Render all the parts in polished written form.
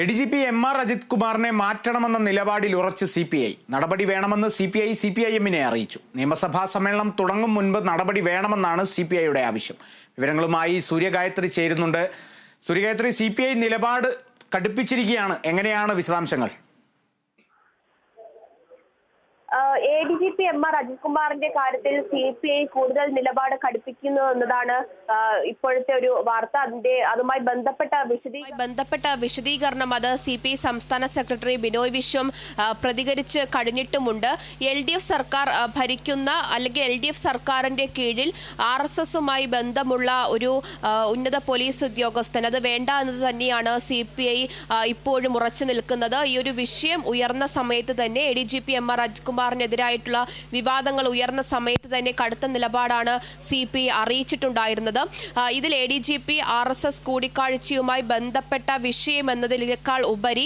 ADGP MR Ajith കുമാറിനെ മാറ്റണമെന്ന നിലപാടിൽ ഉറച്ച് CPI. നടപടി വേണമെന്ന് CPI CPIM-നെ അറിയിച്ചു. നിയമസഭാ സമ്മേളനം തുടങ്ങും മുൻപ് നടപടി വേണമെന്നാണ് CPI-യുടെ ആവശ്യം. വിവരങ്ങളുമായി സൂര്യഗായത്രി ചേരുന്നുണ്ട്. സൂര്യഗായത്രി, CPI നിലപാട് കടുപ്പിച്ചിരിക്കുകയാണ്. എങ്ങനെയാണ് വിശദാംശങ്ങൾ? ADGP MR അജിത് കുമാറിന്റെ കാര്യത്തിൽ CPI കൂടുതൽ നിലപാട് കടുപ്പിക്കുന്നു എന്നതാണ് ഇപ്പോഴത്തെ ഒരു വാർത്ത. അതുമായി ബന്ധപ്പെട്ട വിശദീകരണം അത് CPI സംസ്ഥാന സെക്രട്ടറി ബിനോയ് വിശ്വം പ്രതികരിച്ച് കഴിഞ്ഞിട്ടുമുണ്ട്. LDF സർക്കാർ ഭരിക്കുന്ന അല്ലെങ്കിൽ LDF സർക്കാരിന്റെ കീഴിൽ RSS-ഉമായി ബന്ധമുള്ള ഒരു ഉന്നത പോലീസ് ഉദ്യോഗസ്ഥൻ അത് വേണ്ട എന്നത് തന്നെയാണ് CPI ഇപ്പോഴും ഉറച്ചു നിൽക്കുന്നത്. ഈ ഒരു വിഷയം ഉയർന്ന സമയത്ത് തന്നെ ADGP MR അജിത് കുമാറിനെതിരായിട്ടുള്ള വിവാദങ്ങൾ ഉയർന്ന സമയത്ത് തന്നെ കടുത്ത നിലപാടാണ് CPI അറിയിച്ചിട്ടുണ്ടായിരുന്നത്. ഇതിൽ ADGP RSS കൂടിക്കാഴ്ചയുമായി ബന്ധപ്പെട്ട വിഷയം എന്നതിനേക്കാൾ ഉപരി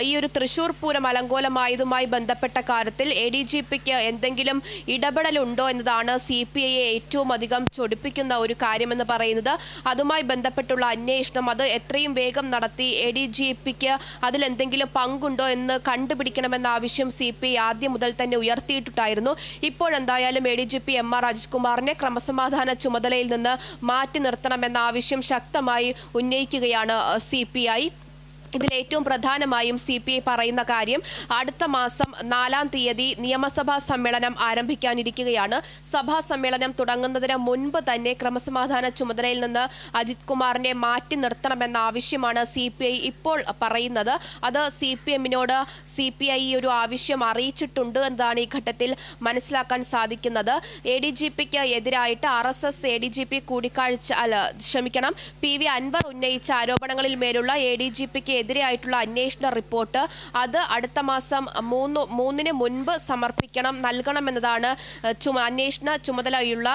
ഈ ഒരു തൃശൂർ പൂരം അലങ്കോലമായതുമായി ബന്ധപ്പെട്ട കാര്യത്തിൽ ADGPക്ക് എന്തെങ്കിലും ഇടപെടലുണ്ടോ എന്നതാണ് CPIയെ ഏറ്റവും അധികം ചൊടിപ്പിക്കുന്ന ഒരു കാര്യമെന്ന് പറയുന്നത്. അതുമായി ബന്ധപ്പെട്ടുള്ള അന്വേഷണം അത് എത്രയും വേഗം നടത്തി ADGPക്ക് അതിലെന്തെങ്കിലും പങ്കുണ്ടോ എന്ന് കണ്ടുപിടിക്കണമെന്ന ആവശ്യം CPI ആദ്യം മുതൽ തന്നെ ഉയർത്തിയിട്ടുണ്ടായിരുന്നു. ഇപ്പോഴെന്തായാലും ADGP MR അജിത് കുമാറിനെ ക്രമസമാധാന ചുമതലയിൽ നിന്ന് മാറ്റി നിർത്തണമെന്ന ആവശ്യം ശക്തമായി ഉന്നയിക്കുകയാണ് CPI. ഇതിലേറ്റവും പ്രധാനമായും CPI പറയുന്ന കാര്യം അടുത്ത മാസം 4-ാം തീയതി നിയമസഭാ സമ്മേളനം ആരംഭിക്കാനിരിക്കുകയാണ്. സഭാ സമ്മേളനം തുടങ്ങുന്നതിന് മുൻപ് തന്നെ ക്രമസമാധാന ചുമതലയിൽ നിന്ന് അജിത് കുമാറിനെ മാറ്റി നിർത്തണമെന്ന ആവശ്യമാണ് CPI ഇപ്പോൾ പറയുന്നത്. അത് CPM-നോട് CPI ഒരു ആവശ്യം അറിയിച്ചിട്ടുണ്ട് എന്നതാണ് ഈ ഘട്ടത്തിൽ മനസ്സിലാക്കാൻ സാധിക്കുന്നത്. ADGPക്ക് എതിരായിട്ട് RSS ADGP PV അൻവർ ഉന്നയിച്ച ആരോപണങ്ങളിൽ മേലുള്ള ADGPക്ക് എതിരെയായിട്ടുള്ള അന്വേഷണ റിപ്പോർട്ട് അത് അടുത്ത മാസം 3-ന് മുൻപ് നൽകണമെന്നതാണ് അന്വേഷണ ചുമതലയുള്ള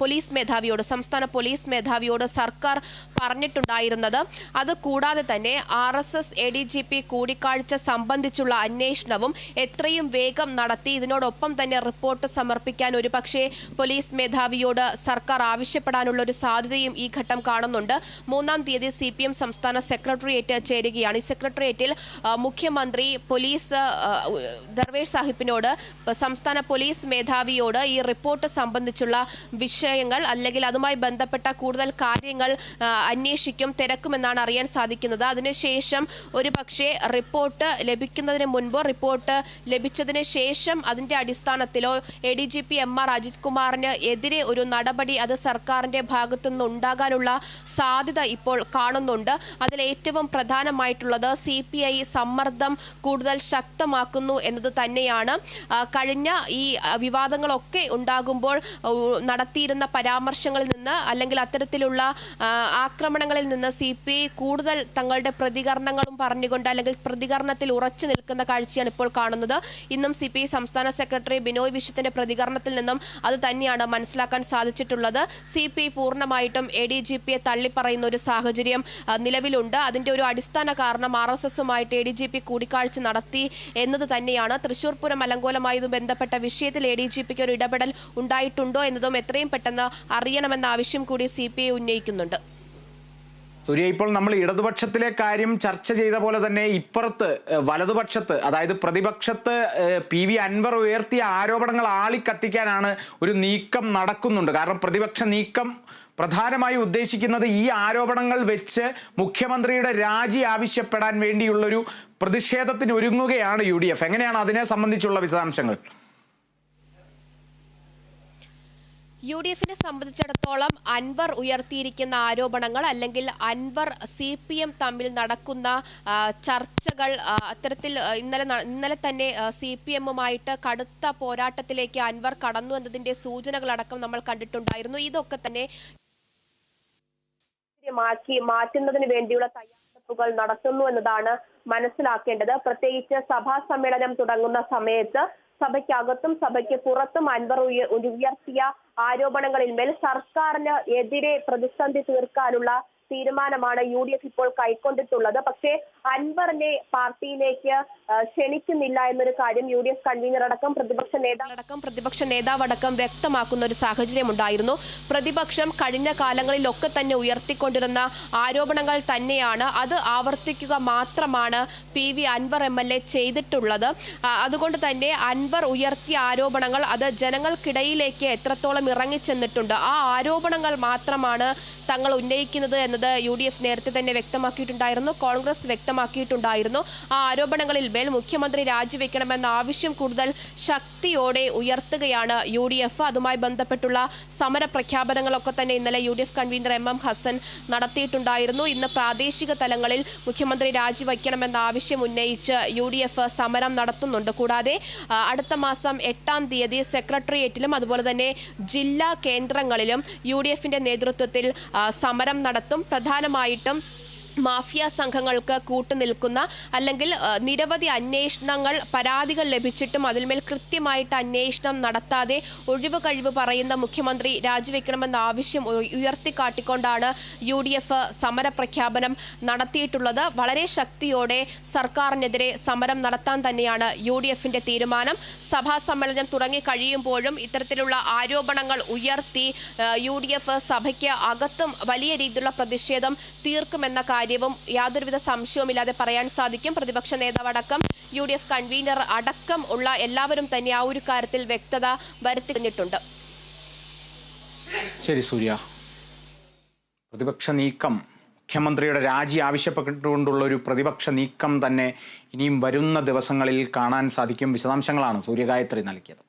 പോലീസ് മേധാവിയോട് സംസ്ഥാന പോലീസ് മേധാവിയോട് സർക്കാർ പറഞ്ഞിട്ടുണ്ടായിരുന്നത്. അത് കൂടാതെ തന്നെ RSS ADGP കൂടിക്കാഴ്ച സംബന്ധിച്ചുള്ള അന്വേഷണവും എത്രയും വേഗം നടത്തി ഇതിനോടൊപ്പം തന്നെ റിപ്പോർട്ട് സമർപ്പിക്കാൻ ഒരുപക്ഷെ പോലീസ് മേധാവിയോട് സർക്കാർ ആവശ്യപ്പെടാനുള്ള ഒരു സാധ്യതയും ഈ ഘട്ടം കാണുന്നുണ്ട്. 3-ാം തീയതി CPM സംസ്ഥാന സെക്രട്ടേറിയറ്റ് ചേരുകയാണ്. ഈ സെക്രട്ടേറിയറ്റിൽ മുഖ്യമന്ത്രി പോലീസ് ദർവേഷ് സാഹിബിനോട് സംസ്ഥാന പോലീസ് മേധാവിയോട് ഈ റിപ്പോർട്ട് സംബന്ധിച്ചുള്ള വിഷയങ്ങൾ അല്ലെങ്കിൽ അതുമായി ബന്ധപ്പെട്ട കൂടുതൽ കാര്യങ്ങൾ അന്വേഷിക്കും തിരക്കുമെന്നാണ് അറിയാൻ സാധിക്കുന്നത്. അതിനുശേഷം ഒരു പക്ഷേ റിപ്പോർട്ട് ലഭിക്കുന്നതിന് മുൻപോ റിപ്പോർട്ട് ലഭിച്ചതിന് ശേഷം അതിൻ്റെ അടിസ്ഥാനത്തിലോ ADGP MR അജിത് കുമാറിന് എതിരെ ഒരു നടപടി അത് സർക്കാരിൻ്റെ ഭാഗത്തു നിന്ന് ഉണ്ടാകാനുള്ള സാധ്യത ഇപ്പോൾ കാണുന്നുണ്ട്. അതിലേറ്റവും പ്രധാനമായിട്ടുള്ളത് CPI സമ്മർദ്ദം കൂടുതൽ ശക്തമാക്കുന്നു എന്നത് തന്നെയാണ്. കഴിഞ്ഞ ഈ വിവാദങ്ങളൊക്കെ ഉണ്ടാകുമ്പോൾ നടത്തിയിരുന്ന പരാമർശങ്ങളിൽ നിന്ന് അല്ലെങ്കിൽ അത്തരത്തിലുള്ള ആക്രമണങ്ങളിൽ നിന്ന് CPI കൂടുതൽ തങ്ങളുടെ പ്രതികരണങ്ങളും പറഞ്ഞുകൊണ്ട് അല്ലെങ്കിൽ പ്രതികരണത്തിൽ ഉറച്ചു നിൽക്കുന്ന കാഴ്ചയാണ് ഇപ്പോൾ കാണുന്നത്. ഇന്നും CPI സംസ്ഥാന സെക്രട്ടറി ബിനോയ് വിശ്വത്തിന്റെ പ്രതികരണത്തിൽ നിന്നും അത് തന്നെയാണ് മനസ്സിലാക്കാൻ സാധിച്ചിട്ടുള്ളത്. CPI പൂർണ്ണമായിട്ടും ADGPയെ തള്ളിപ്പറയുന്ന ഒരു സാഹചര്യം നിലവിലുണ്ട്. അതിന്റെ ഒരു അടിസ്ഥാന കാരണം RSS-ഉമായിട്ട് ADGP കൂടിക്കാഴ്ച നടത്തി എന്നത് തന്നെയാണ്. തൃശൂർ പൂരം അലങ്കോലമായതും ബന്ധപ്പെട്ട വിഷയത്തിൽ ADGPക്ക് ഒരു ഇടപെടൽ ഉണ്ടായിട്ടുണ്ടോ എന്നതും എത്രയും പെട്ടെന്ന് അറിയണമെന്ന ആവശ്യം കൂടി CPI ഉന്നയിക്കുന്നുണ്ട്. സൂര്യ, ഇപ്പോൾ നമ്മൾ ഇടതുപക്ഷത്തിലെ കാര്യം ചർച്ച ചെയ്ത പോലെ തന്നെ ഇപ്പുറത്ത് വലതുപക്ഷത്ത് അതായത് പ്രതിപക്ഷത്ത് PV അൻവർ ഉയർത്തിയ ആരോപണങ്ങൾ ആളിക്കത്തിക്കാനാണ് ഒരു നീക്കം നടക്കുന്നുണ്ട്. കാരണം പ്രതിപക്ഷ നീക്കം പ്രധാനമായും ഉദ്ദേശിക്കുന്നത് ഈ ആരോപണങ്ങൾ വെച്ച് മുഖ്യമന്ത്രിയുടെ രാജി ആവശ്യപ്പെടാൻ വേണ്ടിയുള്ളൊരു പ്രതിഷേധത്തിന് ഒരുങ്ങുകയാണ് UDF. എങ്ങനെയാണ് അതിനെ സംബന്ധിച്ചുള്ള വിശദാംശങ്ങൾ? UDF-നെ സംബന്ധിച്ചിടത്തോളം അൻവർ ഉയർത്തിയിരിക്കുന്ന ആരോപണങ്ങൾ അല്ലെങ്കിൽ അൻവർ CPM തമ്മിൽ നടക്കുന്ന ചർച്ചകൾ അത്തരത്തിൽ ഇന്നലെ തന്നെ CPM-ഉമായിട്ട് കടുത്ത പോരാട്ടത്തിലേക്ക് അൻവർ കടന്നു എന്നതിന്റെ സൂചനകളടക്കം നമ്മൾ കണ്ടിട്ടുണ്ടായിരുന്നു. ഇതൊക്കെ തന്നെ മാറ്റുന്നതിന് വേണ്ടിയുള്ള തയ്യാറെടുപ്പുകൾ നടത്തുന്നു എന്നതാണ് മനസ്സിലാക്കേണ്ടത്. പ്രത്യേകിച്ച് സഭാ സമ്മേളനം തുടങ്ങുന്ന സമയത്ത് സഭയ്ക്കകത്തും സഭയ്ക്ക് പുറത്തും അൻവർ ഉയർത്തിയ ആരോപണങ്ങളിൽ മേൽ സർക്കാരിന് എതിരെ പ്രതിസന്ധി തീർക്കാനുള്ള തീരുമാനമാണ് UDF ഇപ്പോൾ കൈക്കൊണ്ടിട്ടുള്ളത്. പക്ഷേ അൻവറിനെ പാർട്ടിയിലേക്ക് ക്ഷണിക്കുന്നില്ല എന്നൊരു കാര്യം UDF കൺവീനർ അടക്കം പ്രതിപക്ഷ നേതാവടക്കം വ്യക്തമാക്കുന്ന ഒരു സാഹചര്യം ഉണ്ടായിരുന്നു. പ്രതിപക്ഷം കഴിഞ്ഞ കാലങ്ങളിലൊക്കെ തന്നെ ഉയർത്തിക്കൊണ്ടിരുന്ന ആരോപണങ്ങൾ തന്നെയാണ്, അത് ആവർത്തിക്കുക മാത്രമാണ് PV അൻവർ MLA ചെയ്തിട്ടുള്ളത്. അതുകൊണ്ട് തന്നെ അൻവർ ഉയർത്തിയ ആരോപണങ്ങൾ അത് ജനങ്ങൾക്കിടയിലേക്ക് എത്രത്തോളം ഇറങ്ങിച്ചെന്നിട്ടുണ്ട്, ആ ആരോപണങ്ങൾ മാത്രമാണ് തങ്ങൾ ഉന്നയിക്കുന്നത് എന്നത് UDF നേരത്തെ തന്നെ വ്യക്തമാക്കിയിട്ടുണ്ടായിരുന്നു, കോൺഗ്രസ് വ്യക്തമാക്കിയിട്ടുണ്ടായിരുന്നു. ആ ആരോപണങ്ങളിൽ മേൽ മുഖ്യമന്ത്രി രാജിവെക്കണമെന്ന ആവശ്യം കൂടുതൽ ശക്തിയോടെ ഉയർത്തുകയാണ് UDF. അതുമായി ബന്ധപ്പെട്ടുള്ള സമര പ്രഖ്യാപനങ്ങളൊക്കെ തന്നെ ഇന്നലെ UDF കൺവീനർ MM ഹസൻ നടത്തിയിട്ടുണ്ടായിരുന്നു. ഇന്ന് പ്രാദേശിക തലങ്ങളിൽ മുഖ്യമന്ത്രി രാജിവെക്കണമെന്ന ആവശ്യം ഉന്നയിച്ച് UDF സമരം നടത്തുന്നുണ്ട്. കൂടാതെ അടുത്ത മാസം 8-ാം തീയതി സെക്രട്ടേറിയറ്റിലും അതുപോലെ തന്നെ ജില്ലാ കേന്ദ്രങ്ങളിലും UDFന്റെ നേതൃത്വത്തിൽ സമരം നടത്തും. പ്രധാനമായിട്ടും മാഫിയ സംഘങ്ങൾക്ക് കൂട്ടുനിൽക്കുന്ന അല്ലെങ്കിൽ നിരവധി അന്വേഷണങ്ങൾ പരാതികൾ ലഭിച്ചിട്ടും അതിന്മേൽ കൃത്യമായിട്ട് അന്വേഷണം നടത്താതെ ഒഴിവ് കഴിവ് പറയുന്ന മുഖ്യമന്ത്രി രാജിവെക്കണമെന്ന ആവശ്യം ഉയർത്തിക്കാട്ടിക്കൊണ്ടാണ് UDF സമരപ്രഖ്യാപനം നടത്തിയിട്ടുള്ളത്. വളരെ ശക്തിയോടെ സർക്കാരിനെതിരെ സമരം നടത്താൻ തന്നെയാണ് UDFന്റെ തീരുമാനം. സഭാ സമ്മേളനം തുടങ്ങി കഴിയുമ്പോഴും ഇത്തരത്തിലുള്ള ആരോപണങ്ങൾ ഉയർത്തി UDF സഭയ്ക്ക് അകത്തും വലിയ രീതിയിലുള്ള പ്രതിഷേധം തീർക്കുമെന്ന കാര്യവും യാതൊരുവിധ സംശയവുമില്ലാതെ പറയാൻ സാധിക്കും. പ്രതിപക്ഷ നേതാവടക്കം UDF കൺവീനർ അടക്കം ഉള്ള എല്ലാവരും തന്നെ ആ ഒരു കാര്യത്തിൽ വ്യക്തത വരുത്തിയിട്ടുണ്ട്. ശരി സൂര്യ, പ്രതിപക്ഷ നീക്കം, മുഖ്യമന്ത്രിയുടെ രാജി ആവശ്യപ്പെട്ടുകൊണ്ടുള്ള ഒരു പ്രതിപക്ഷ നീക്കം തന്നെ ഇനിയും വരുന്ന ദിവസങ്ങളിൽ കാണാൻ സാധിക്കും. വിശദാംശങ്ങളാണ് സൂര്യഗായത്രി നൽകിയത്.